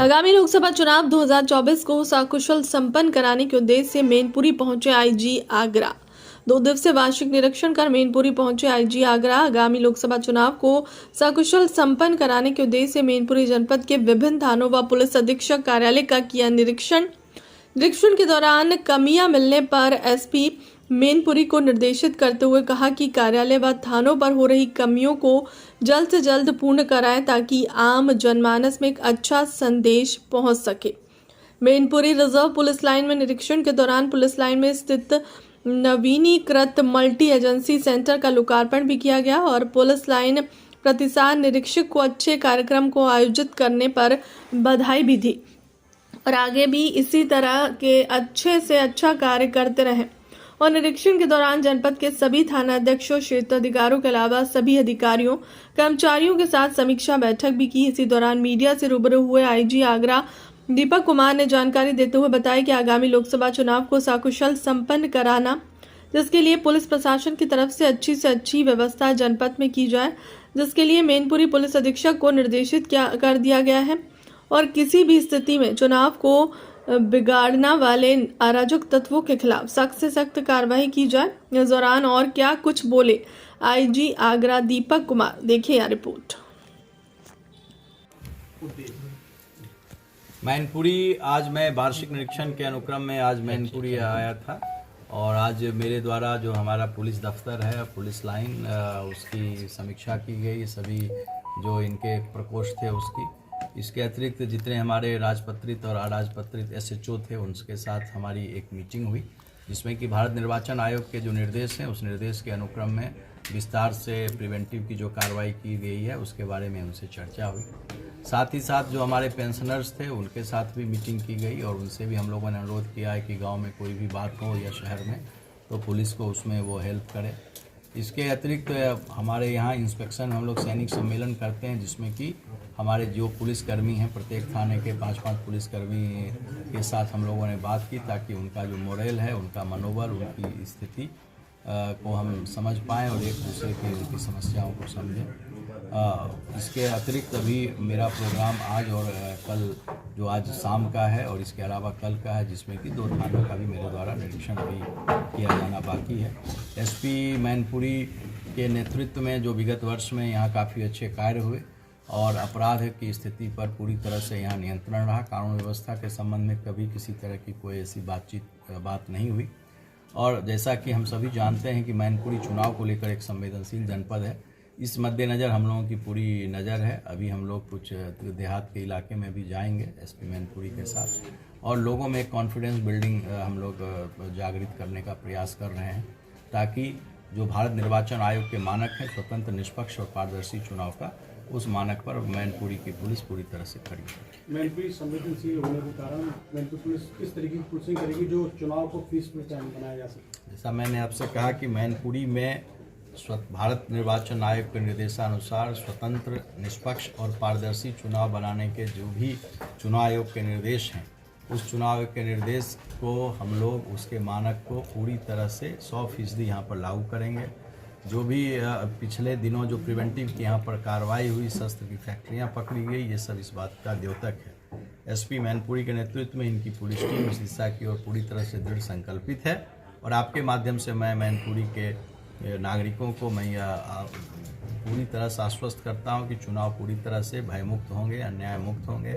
आगामी लोकसभा चुनाव 2024 को सकुशल संपन्न कराने के उद्देश्य से मैनपुरी पहुंचे आईजी आगरा। 2 दिवसीय वार्षिक निरीक्षण कर मैनपुरी पहुंचे आईजी आगरा। आगामी लोकसभा चुनाव को सकुशल संपन्न कराने के उद्देश्य से मैनपुरी जनपद के विभिन्न थानों व पुलिस अधीक्षक कार्यालय का किया निरीक्षण के दौरान कमियां मिलने पर एसपी मैनपुरी को निर्देशित करते हुए कहा कि कार्यालय व थानों पर हो रही कमियों को जल्द से जल्द पूर्ण कराएं ताकि आम जनमानस में एक अच्छा संदेश पहुंच सके। मैनपुरी रिजर्व पुलिस लाइन में निरीक्षण के दौरान पुलिस लाइन में स्थित नवीनीकृत मल्टी एजेंसी सेंटर का लोकार्पण भी किया गया और पुलिस लाइन प्रतिसाद निरीक्षक को अच्छे कार्यक्रम को आयोजित करने पर बधाई भी दी और आगे भी इसी तरह के अच्छे से अच्छा कार्य करते रहें। और निरीक्षण के दौरान जनपद के सभी थाना अध्यक्षों, क्षेत्राधिकारियों के अलावा सभी अधिकारियों, कर्मचारियों के साथ समीक्षा बैठक भी की। इसी दौरान मीडिया से रूबरू हुए आईजी आगरा दीपक कुमार ने जानकारी देते हुए बताया कि आगामी लोकसभा चुनाव को सकुशल संपन्न कराना, जिसके लिए पुलिस प्रशासन की तरफ से अच्छी व्यवस्था जनपद में की जाए, जिसके लिए मैनपुरी पुलिस अधीक्षक को निर्देशित कर दिया गया है और किसी भी स्थिति में चुनाव को बिगाड़ने वाले अराजक तत्वों के खिलाफ सख्त से सख्त कार्रवाई की जाए। इस दौरान और क्या कुछ बोले आईजी आगरा दीपक कुमार, देखिए यह रिपोर्ट। मैनपुरी आज मैं वार्षिक निरीक्षण के अनुक्रम में आज मैनपुरी आया था और आज मेरे द्वारा जो हमारा पुलिस दफ्तर है, पुलिस लाइन, उसकी समीक्षा की गई। सभी जो इनके प्रकोष्ठ थे उसकी, इसके अतिरिक्त जितने हमारे राजपत्रित और अराजपत्रित एसएचओ थे उनके साथ हमारी एक मीटिंग हुई, जिसमें कि भारत निर्वाचन आयोग के जो निर्देश हैं उस निर्देश के अनुक्रम में विस्तार से प्रिवेंटिव की जो कार्रवाई की गई है उसके बारे में उनसे चर्चा हुई। साथ ही साथ जो हमारे पेंशनर्स थे उनके साथ भी मीटिंग की गई और उनसे भी हम लोगों ने अनुरोध किया है कि गाँव में कोई भी बात हो या शहर में तो पुलिस को उसमें वो हेल्प करे। इसके अतिरिक्त हमारे यहाँ इंस्पेक्शन हम लोग सैनिक सम्मेलन करते हैं, जिसमें कि हमारे जो पुलिसकर्मी हैं प्रत्येक थाने के 5-5 पुलिसकर्मी के साथ हम लोगों ने बात की ताकि उनका जो मोरल है, उनका मनोबल, उनकी स्थिति को हम समझ पाएँ और एक दूसरे की उनकी समस्याओं को समझें। इसके अतिरिक्त अभी मेरा प्रोग्राम आज और कल जो आज शाम का है और इसके अलावा कल का है, जिसमें कि 2 थानों का भी मेरे द्वारा निरीक्षण अभी किया जाना बाकी है। एसपी मैनपुरी के नेतृत्व में जो विगत वर्ष में यहाँ काफ़ी अच्छे कार्य हुए और अपराध की स्थिति पर पूरी तरह से यहाँ नियंत्रण रहा। कानून व्यवस्था के संबंध में कभी किसी तरह की कोई ऐसी बात नहीं हुई। और जैसा कि हम सभी जानते हैं कि मैनपुरी चुनाव को लेकर एक संवेदनशील जनपद है, इस मद्देनज़र हम लोगों की पूरी नज़र है। अभी हम लोग कुछ देहात के इलाके में भी जाएंगे एसपी मैनपुरी के साथ और लोगों में कॉन्फिडेंस बिल्डिंग हम लोग जागृत करने का प्रयास कर रहे हैं, ताकि जो भारत निर्वाचन आयोग के मानक हैं स्वतंत्र, निष्पक्ष और पारदर्शी चुनाव का, उस मानक पर मैनपुरी की पुलिस पूरी तरह से खड़ी है। मैनपुरी संवेदनशील होने के कारण मैनपुरी पुलिस किस तरीके की पुलिसिंग करेगी जो चुनाव को पीस बनाया जा सके? जैसा मैंने आपसे कहा कि मैनपुरी में भारत निर्वाचन आयोग के निर्देशानुसार स्वतंत्र, निष्पक्ष और पारदर्शी चुनाव बनाने के जो भी चुनाव आयोग के निर्देश हैं, उस चुनाव के निर्देश को हम लोग उसके मानक को पूरी तरह से 100% यहाँ पर लागू करेंगे। जो भी पिछले दिनों जो प्रिवेंटिव की यहाँ पर कार्रवाई हुई, शस्त्र की फैक्ट्रियाँ पकड़ी गई, ये सब इस बात का द्योतक है। एसपी मैनपुरी के नेतृत्व में इनकी पुलिस टीम इस दिशा की ओर पूरी तरह से दृढ़ संकल्पित है और आपके माध्यम से मैं मैनपुरी के नागरिकों को मैं पूरी तरह से आश्वस्त करता हूं कि चुनाव पूरी तरह से भयमुक्त होंगे, अन्याय मुक्त होंगे,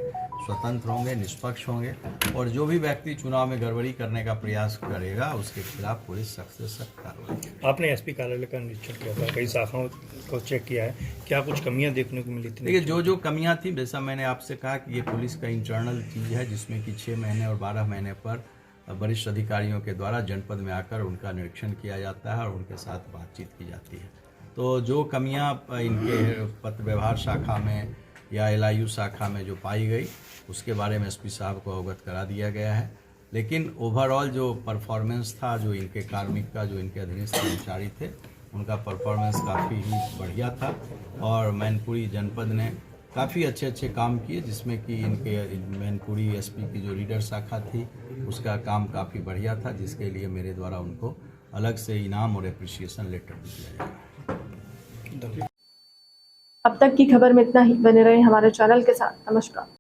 स्वतंत्र होंगे, निष्पक्ष होंगे और जो भी व्यक्ति चुनाव में गड़बड़ी करने का प्रयास करेगा उसके खिलाफ पुलिस सख्त से सख्त कार्रवाई करेगी। आपने एसपी कार्यालय का निरीक्षण किया था, कई शाखाओं को चेक किया है, क्या कुछ कमियां देखने को मिली थी? देखिए, जो कमियां थी, जैसा मैंने आपसे कहा कि ये पुलिस का इंटरनल चीज़ है, जिसमें कि 6 महीने और 12 महीने पर वरिष्ठ अधिकारियों के द्वारा जनपद में आकर उनका निरीक्षण किया जाता है और उनके साथ बातचीत की जाती है। तो जो कमियां इनके पत्र व्यवहार शाखा में या LIU शाखा में जो पाई गई, उसके बारे में एसपी साहब को अवगत करा दिया गया है। लेकिन ओवरऑल जो परफॉर्मेंस था, जो इनके कार्मिक का, जो इनके अधीनस्थ कर्मचारी थे, उनका परफॉर्मेंस काफ़ी ही बढ़िया था और मैनपुरी जनपद ने काफ़ी अच्छे काम किए, जिसमें कि इनके मैनपुरी एसपी की जो लीडर शाखा थी उसका काम काफ़ी बढ़िया था, जिसके लिए मेरे द्वारा उनको अलग से इनाम और एप्रिसिएशन लेटर भी दिया जाएगा। अब तक की खबर में इतना ही। बने रहे हमारे चैनल के साथ। नमस्कार।